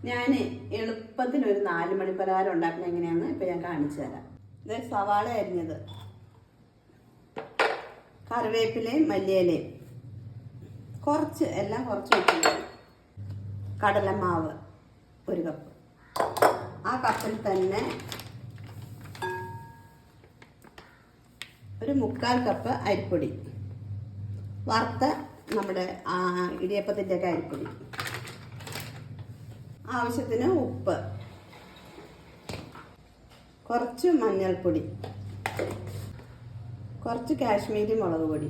ഞാൻ എളുപ്പത്തിനൊരു 4 മണി പലഹാരം ഉണ്ടാക്കുന്നത് എങ്ങനെയാണെന്ന് ഇപ്പം ഞാൻ കാണിച്ചു തരാം. ഇത് സവാള അരിഞ്ഞത്, കറിവേപ്പിലയും മല്ലിയിലയും എല്ലാം കുറച്ച് വെച്ചിട്ടുണ്ട്. കടലമാവ് 1 കപ്പ്. ആ കപ്പിൽ തന്നെ ഒരു 1/4 കപ്പ് അരിപ്പൊടി, വറുത്ത നമ്മുടെ ഇടിയപ്പത്തിൻ്റെയൊക്കെ അരിപ്പൊടി, ആവശ്യത്തിന് ഉപ്പ്, കുറച്ച് മഞ്ഞൾപ്പൊടി, കുറച്ച് കാശ്മീരി മുളക് പൊടി,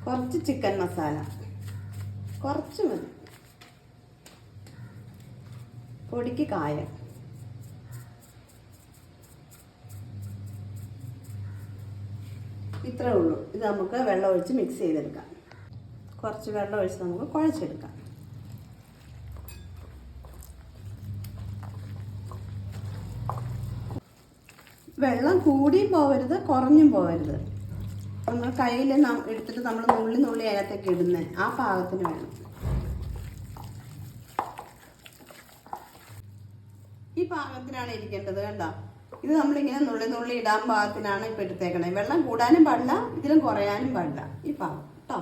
കുറച്ച് ചിക്കൻ മസാല, കുറച്ച് മതി, പൊടിക്ക് കായം, ഇത്രേ ഉള്ളൂ. ഇത് നമുക്ക് വെള്ളം ഒഴിച്ച് മിക്സ് ചെയ്തെടുക്കാം. കുറച്ച് വെള്ളം ഒഴിച്ച് നമുക്ക് കുഴച്ചെടുക്കാം. വെള്ളം കൂടിയും പോകരുത്, കുറഞ്ഞും പോകരുത്. നമ്മൾ കയ്യിൽ എടുത്തിട്ട് നമ്മൾ നുള്ളി അതിനകത്തേക്ക് ഇടുന്നത് ആ പാകത്തിന് വേണം. ഈ പാകത്തിനാണ് ഇരിക്കേണ്ടത്. കണ്ടോ, ഇത് നമ്മളിങ്ങനെ നുള്ളി ഇടാൻ പാകത്തിനാണ് ഇപ്പം എടുത്തേക്കണേ. വെള്ളം കൂടാനും പാടില്ല, ഇതിലും കുറയാനും പാടില്ല. ഈ പാകം കേട്ടോ.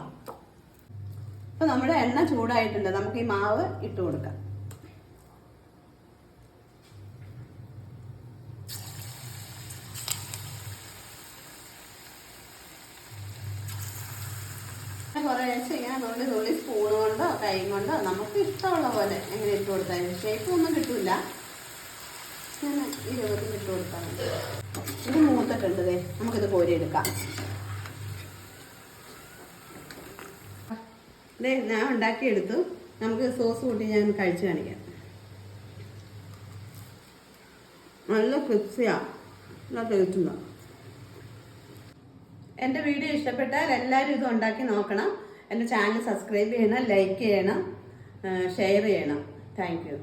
അപ്പം നമ്മുടെ എണ്ണ ചൂടായിട്ടുണ്ട്. നമുക്ക് ഈ മാവ് ഇട്ട് കൊടുക്കാം. കുറേശ്ശെ ഇങ്ങനെ നുള്ളി സ്പൂൺ കൊണ്ടോ കൈ കൊണ്ടോ നമുക്ക് ഇഷ്ടമുള്ള പോലെ എങ്ങനെ ഇട്ട് കൊടുത്താൽ ഷേപ്പ് ഒന്നും കിട്ടില്ല. ഞാൻ ഈ രൂപത്തിൽ ഇട്ട് കൊടുത്താൽ മതി. ഇത് മൂത്തിട്ടുണ്ട്. നമുക്കിത് കോരിയെടുക്കാം. ഞാൻ ഉണ്ടാക്കിയെടുത്തു. നമുക്ക് സോസ് കൂട്ടി ഞാൻ കഴിച്ച് കാണിക്കാം. നല്ല ക്രിസ്പിയാണ്, നല്ല ടേസ്റ്റുണ്ടോ. എൻ്റെ വീഡിയോ ഇഷ്ടപ്പെട്ടാൽ എല്ലാവരും ഇത് ഉണ്ടാക്കി നോക്കണം. എൻ്റെ ചാനൽ സബ്സ്ക്രൈബ് ചെയ്യണം, ലൈക്ക് ചെയ്യണം, ഷെയർ ചെയ്യണം. Thank you.